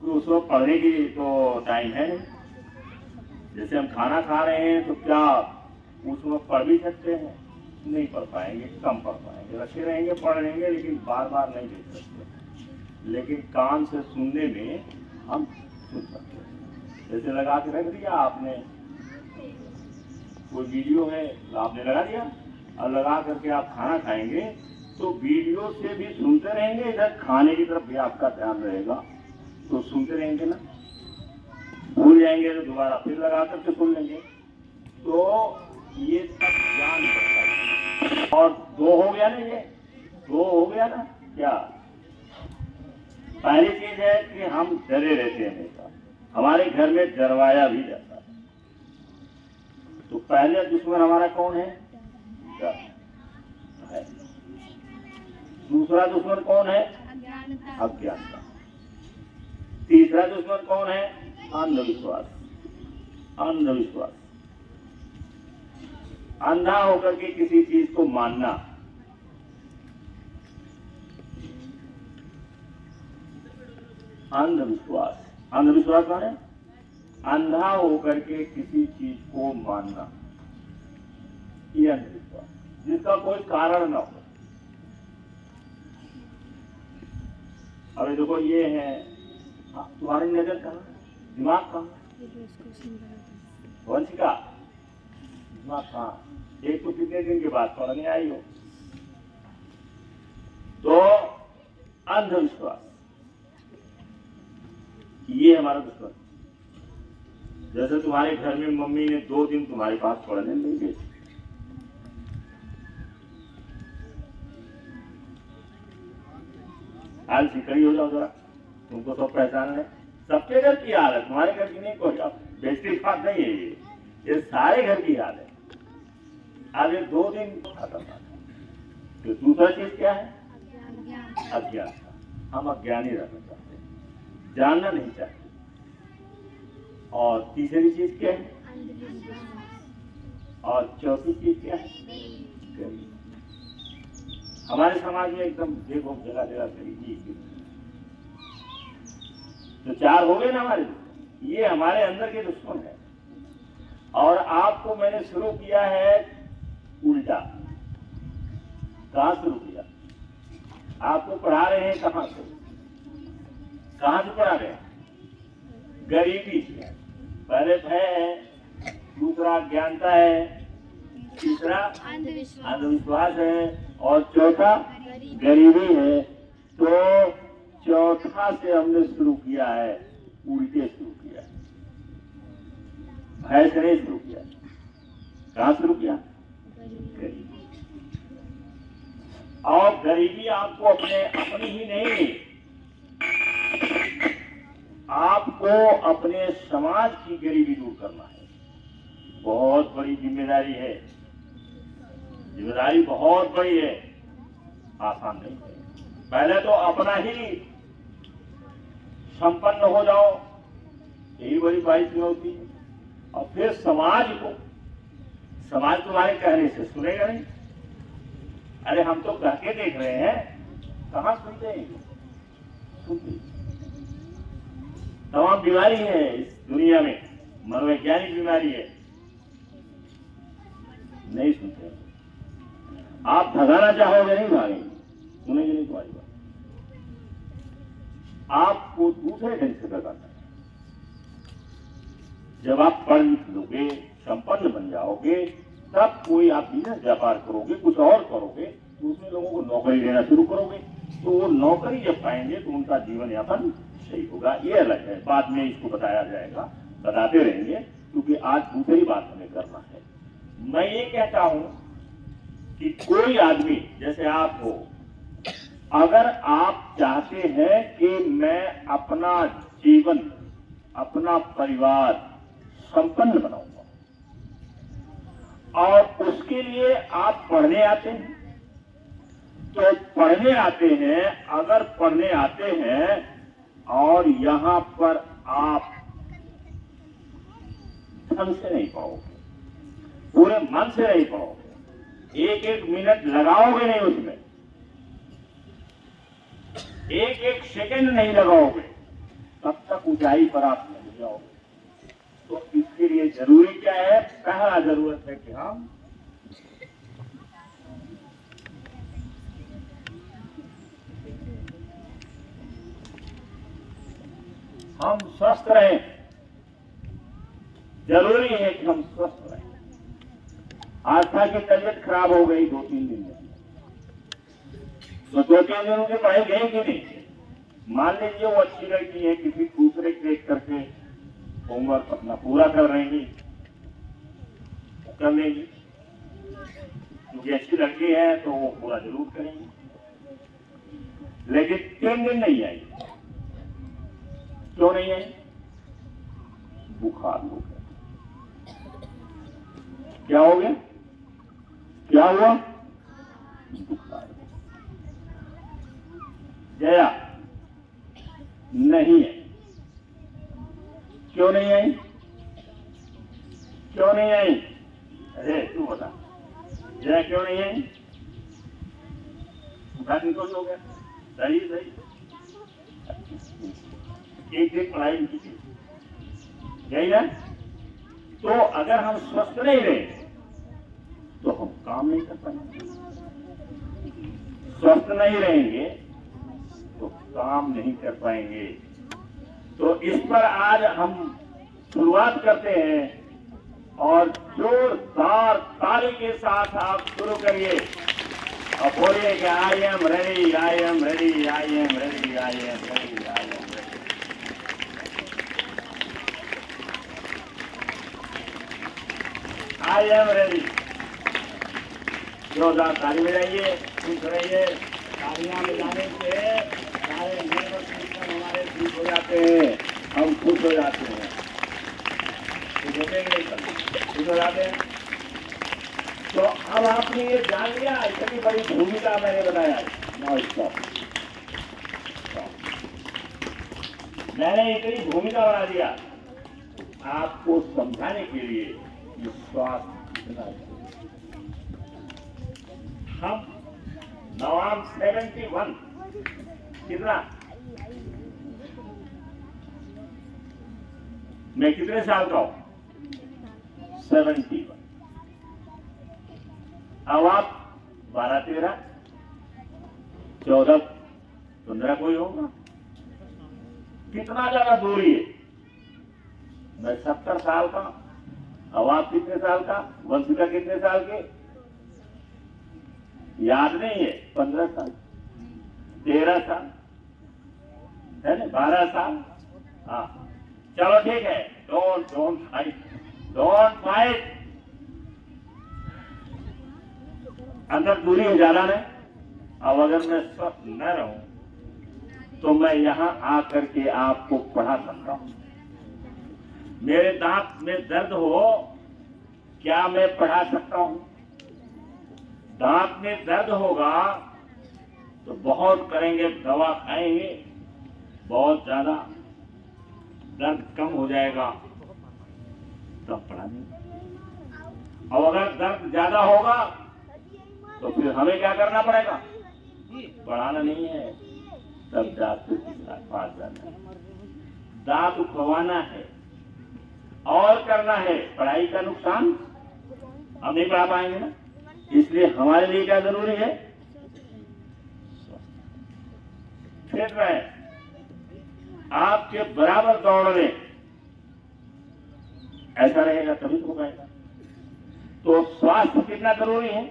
उस वक्त पढ़ने की तो टाइम है नहीं। जैसे हम खाना खा रहे हैं तो क्या उस वक्त पढ़ भी सकते हैं? नहीं पढ़ पाएंगे, कम पढ़ पाएंगे, रखे रहेंगे पढ़ लेंगे, लेकिन बार बार नहीं देख सकते। लेकिन कान से सुनने में हम सुन सकते हैं। जैसे लगा के रख दिया आपने, कोई वीडियो है आपने लगा दिया और लगा करके आप खाना खाएंगे तो वीडियो से भी सुनते रहेंगे, इधर खाने की तरफ भी आपका ध्यान रहेगा, तो सुनते रहेंगे ना। भूल जाएंगे तो दोबारा फिर लगा करके सुन लेंगे, तो ये सब ज्ञान बढ़ता है। और दो हो गया ना, ये दो हो गया ना। क्या पहली चीज है कि हम डरे रहते हैं हमेशा, हमारे घर में डरवाया भी जाता है। तो पहले दुश्मन हमारा कौन है? डर है। दूसरा दुश्मन कौन है? अज्ञानता। तीसरा दुश्मन कौन है? अंधविश्वास। अंधविश्वास, अंधा होकर के किसी चीज को मानना। अंधविश्वास, अंधविश्वास माने अंधा होकर के किसी चीज को मानना, ये अंधविश्वास, जिसका कोई कारण न हो। अभी देखो ये है, तुम्हारी नजर कहाँ, दिमाग कहाँ, वंशिका दिमाग कहाँ? एक तो कितने दिन के बाद पढ़ने आई हो। तो अंधविश्वास ये हमारा दुश्मन। जैसे तुम्हारे घर में मम्मी ने 2 दिन तुम्हारे पास पढ़ने नहीं गई, आज सिकड़ी हो जाओ जरा, तुमको सब पहचान है। सबके घर की हालत, तुम्हारे घर की नहीं, कोई बेइज्जती बात नहीं है, ये सारे घर की हालत है। आज ये 2 दिन खत्म। तो दूसरा चीज क्या है? अज्ञान। हम अज्ञानी रहना चाहते हैं, जानना नहीं चाहते। और तीसरी चीज क्या है? और चौथी चीज क्या है? गरीब। हमारे समाज में एकदम देखो जगह जगह गरीबी। तो 4 हो गए ना हमारे, ये हमारे अंदर के दुश्मन है। और आपको मैंने शुरू किया है उल्टा। कहां शुरू किया? आपको पढ़ा रहे हैं कहां से? कहां से पढ़ा रहे हैं? गरीबी से। पहले भय है, दूसरा ज्ञानता है, तीसरा अंधविश्वास है, और चौथा गरीबी है। तो चौथा से हमने शुरू किया है, उल्टे शुरू किया है, भय से नहीं शुरू किया। कहां शुरू किया? गरीबी। और गरीबी आपको अपनी ही नहीं, आपको अपने समाज की गरीबी दूर करना है। बहुत बड़ी जिम्मेदारी है, जिम्मेदारी बहुत बड़ी है, आसान नहीं है। पहले तो अपना ही संपन्न हो जाओ, यही बड़ी बात होती है। और फिर समाज को, समाज तुम्हारे कहने से सुनेगा नहीं। अरे हम तो कह के देख रहे हैं, कहां सुनते हैं? सुनते। तमाम बीमारी है इस दुनिया में, मनोवैज्ञानिक बीमारी है, नहीं सुनते। आप भगाना चाहोगे नहीं भागेंगे, सुनेंगे नहीं तुम्हारी बात। आपको दूसरे ढंग से भगाना है। जब आप पढ़ लिख लोगे, संपन्न बन जाओगे, तब कोई आप बिजनेस व्यापार करोगे, कुछ और करोगे, तो उसमें लोगों को नौकरी देना शुरू करोगे। तो वो नौकरी जब पाएंगे तो उनका जीवन यापन सही होगा। ये अलग है, बाद में इसको बताया जाएगा, बताते रहेंगे, क्योंकि आज दूसरी बात हमें करना है। मैं ये कहता हूं कि कोई आदमी जैसे आप हो, अगर आप चाहते हैं कि मैं अपना जीवन, अपना परिवार संपन्न बनाऊंगा, और उसके लिए आप पढ़ने आते हैं, तो पढ़ने आते हैं, अगर पढ़ने आते हैं और यहां पर आप ढंग से नहीं पढ़ोगे, पूरे मन से नहीं पढ़ोगे, एक एक मिनट लगाओगे नहीं उसमें, एक एक सेकंड नहीं लगाओगे, तब तक ऊंचाई पर आप पहुंच जाओगे। तो इसके लिए जरूरी क्या है? पहला जरूरत है कि हम स्वस्थ रहें। जरूरी है कि हम स्वस्थ रहें। आस्था की तबीयत खराब हो गई 2-3 दिन में, तो 2-3 दिन उनकी पढ़ाई गई कि नहीं? मान लीजिए वो अच्छी लड़की है, किसी दूसरे क्रेक करके होमवर्क अपना पूरा कर रहेंगी, कर लेंगी, क्योंकि अच्छी लड़की है तो वो पूरा जरूर करेंगी। लेकिन 3 दिन नहीं आई। क्यों नहीं आई? बुखार हो गया। क्या हो गया? क्या हुआ? बुखार। जया नहीं है। क्यों नहीं आई? क्यों नहीं आई? अरे तू बता, जया क्यों नहीं आई? बुखार निकल हो गया। सही सही। एक दिन पढ़ाई नहीं की गई ना। तो अगर हम स्वस्थ नहीं रहे तो हम काम नहीं कर पाएंगे। स्वस्थ नहीं रहेंगे तो काम नहीं कर पाएंगे। तो इस पर आज हम शुरुआत करते हैं और जोरदार ताली के साथ आप शुरू करिए और बोलिए कि I am ready, I am ready, I am ready, I am ready, I am ready. I am ready. जोरदार ताली बजाइए, खुश रहिए। तालियां बजाने से सारे नर्वस सिस्टम हमारे ठीक हो जाते हैं, हम खुश हो जाते हैं। खुश होते हैं, खुश हो जाते हैं। तो अब आपने ये जान लिया, इतनी बड़ी भूमिका मैंने बताया। Now stop. मैंने इतनी भूमिका बना दिया आपको समझाने के लिए ये स्वास्थ्य। हम नवाम 71 कितना? मैं कितने साल का हूं? 71। अब आप 12, 13, 14, 15 कोई होगा। कितना ज्यादा दूरी है। मैं 70 साल का। अब आप कितने साल का? वंशिका कितने साल के? याद नहीं है। 15 साल, 13 साल है ना, 12 साल। हाँ चलो ठीक है। Don't fight, don't fight. अंदर दूरी है ज्यादा नहीं। अब अगर मैं स्वस्थ न रहूं तो मैं यहां आकर के आपको पढ़ा सकता हूं। मेरे दांत में दर्द हो, क्या मैं पढ़ा सकता हूं? दांत में दर्द होगा तो बहुत करेंगे, दवा खाएंगे, बहुत ज्यादा दर्द कम हो जाएगा तब पढ़ाएंगे। और अगर दर्द ज्यादा होगा तो फिर हमें क्या करना पड़ेगा? पढ़ाना नहीं है, तब डॉक्टर के पास जाना है, दांत उठवाना है और करना है। पढ़ाई का नुकसान हम नहीं पढ़ा पाएंगे ना। इसलिए हमारे लिए क्या जरूरी है? फिट रहे, आपके बराबर दौड़ रहे, ऐसा रहेगा तभी तो हो पाएगा। तो स्वास्थ्य कितना जरूरी है?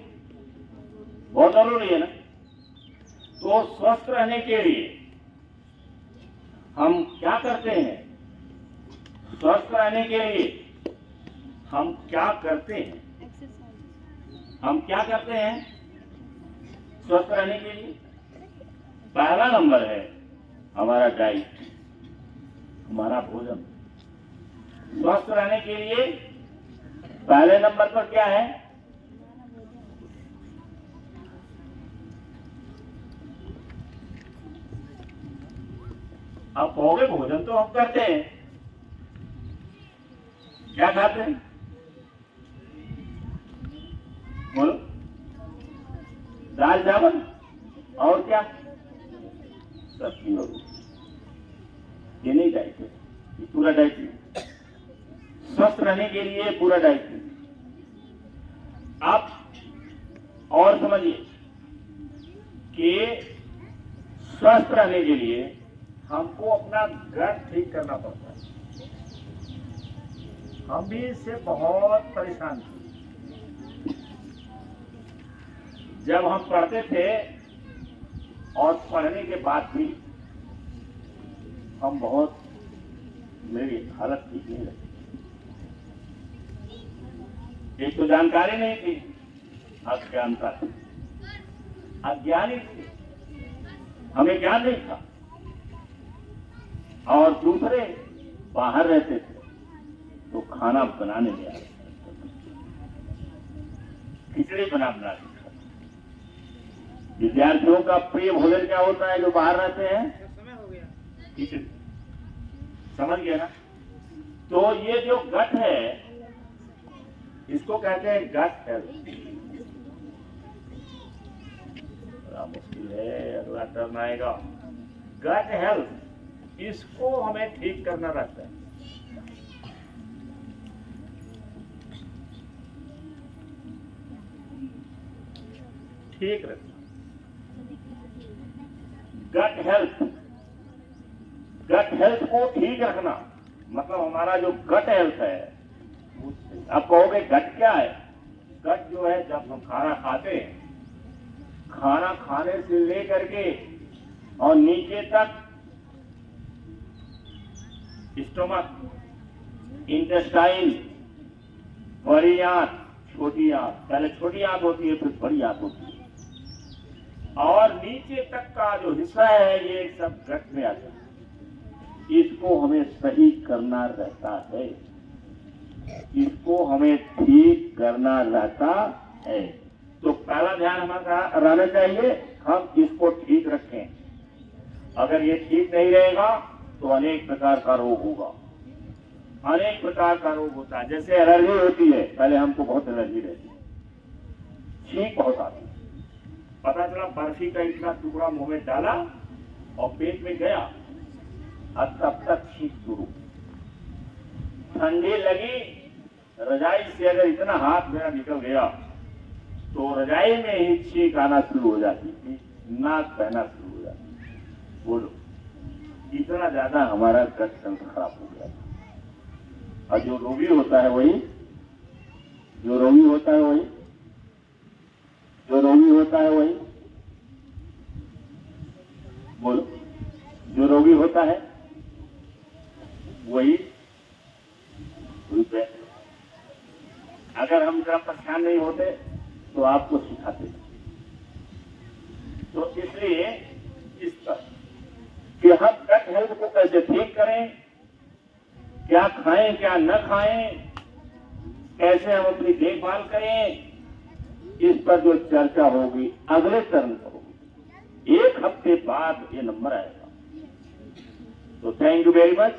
बहुत जरूरी है ना। तो स्वस्थ रहने के लिए हम क्या करते हैं? स्वस्थ रहने के लिए हम क्या करते हैं? हम क्या करते हैं स्वस्थ रहने के लिए? पहला नंबर है हमारा डाइट, हमारा भोजन। स्वस्थ रहने के लिए पहले नंबर पर क्या है? अब कहोगे भोजन तो हम करते हैं, क्या खाते हैं? बोलो। दाल चावल और क्या? सब्जी और ये नहीं डाइट है। ये पूरा डाइट, स्वस्थ रहने के लिए पूरा डाइट। आप और समझिए कि स्वस्थ रहने के लिए हमको अपना गट ठीक करना पड़ता है। हम भी इससे बहुत परेशान थे। जब हम पढ़ते थे और पढ़ने के बाद भी हम बहुत, मेरी हालत ठीक नहीं रही। एक तो जानकारी नहीं थी, अज्ञानता थी, अज्ञानी थे, हमें ज्ञान नहीं था। और दूसरे बाहर रहते थे तो खाना बनाने में आते, खिचड़ी बना सीखा। विद्यार्थियों का प्रिय भोजन क्या होता है जो बाहर रहते हैं? खिचड़ी। समझ गए ना? तो ये जो गट है इसको कहते हैं गट हेल्थ। बड़ा मुश्किल है, अगला टर्म आएगा गट हेल्थ। इसको हमें ठीक करना रहता है। ठीक रखना गट हेल्थ। गट हेल्थ को ठीक रखना मतलब हमारा जो गट हेल्थ है। आप कहोगे गट क्या है? गट जो है, जब हम खाना खाते हैं, खाना खाने से लेकर के और नीचे तक स्टोमक, इंटेस्टाइन, बड़ी आंत, छोटी आंत, पहले छोटी आंत होती है फिर बड़ी आंत होती है, और नीचे तक का जो हिस्सा है ये सब गट में आता है। इसको हमें सही करना रहता है, इसको हमें ठीक करना रहता है। तो पहला ध्यान हमारा रहना चाहिए, हम इसको ठीक रखें। अगर ये ठीक नहीं रहेगा तो अनेक प्रकार का रोग होगा। अनेक प्रकार का रोग होता है, जैसे एलर्जी होती है। पहले हमको बहुत एलर्जी रहती है, छींक बहुत आती है। पता चला बर्फी का इतना टुकड़ा मुंह में डाला और पेट में गया और तब तक छींक शुरू। ठंडी लगी, रजाई से अगर इतना हाथ मेरा निकल गया तो रजाई में ही छींक आना शुरू हो जाती थी, नाक बहना शुरू हो जाती। बोलो, इतना ज्यादा हमारा गट तंत्र खराब हो गया था। और जो रोगी होता है वही, जो रोगी होता है वही, जो रोगी होता है वही, बोलो, जो रोगी होता है वही। अगर हम जरा परेशान नहीं होते तो आपको सिखाते। तो इसलिए इस पर कि हम गट हेल्थ को कैसे ठीक करें, क्या खाएं क्या न खाएं, कैसे हम अपनी देखभाल करें, इस पर जो चर्चा होगी अगले टर्म पर होगी। 1 हफ्ते बाद ये नंबर आएगा। तो थैंक यू वेरी मच।